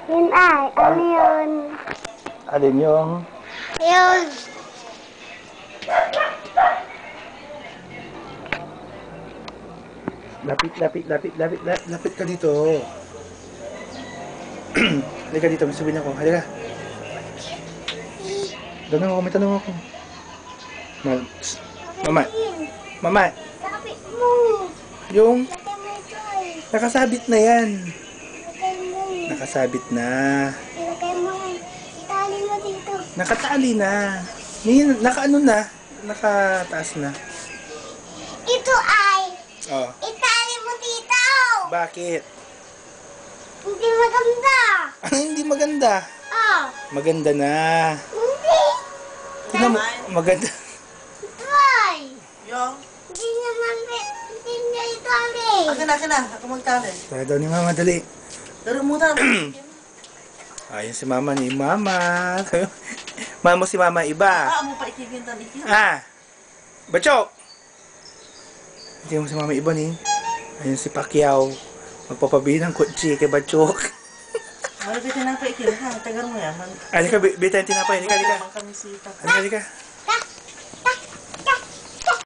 Yun ay, ano yun? Alin yung? Yun. Lapit ka dito. Halika dito, may sabihin ako. Halika. Tanong ako, may tanong ako. Mama. Mama. Kapit mo. Yung Lagay mo ito eh. nakasabit na yan. Lagay mo eh. Nakasabit na. Ilagay mo yan. Itali mo dito. Nakatali na. Nakaano na. Nakataas na. Ito ay, Oh. itali mo dito. Bakit? Hindi maganda. Ano hindi maganda? Oh, Maganda na. hindi. Tingnan mo, maganda. Try. Yung? Hindi naman, hindi niya itali. Akin na. Ako magtali. Tayo daw ni Mama, dali. Pero muna. Ayun si Mama ni Mama. Mama si Mama iba. Mo pa itigin tan ikin. Bachok! Hindi mo si Mama iba ni. Ayun si Pacquiao. Magpapabi ng kutsi kay Bachok. Malapitin na pa ikin ha. Tagal mo yan. Halika, bitain tinapay. Halika. Kami sita. Halika.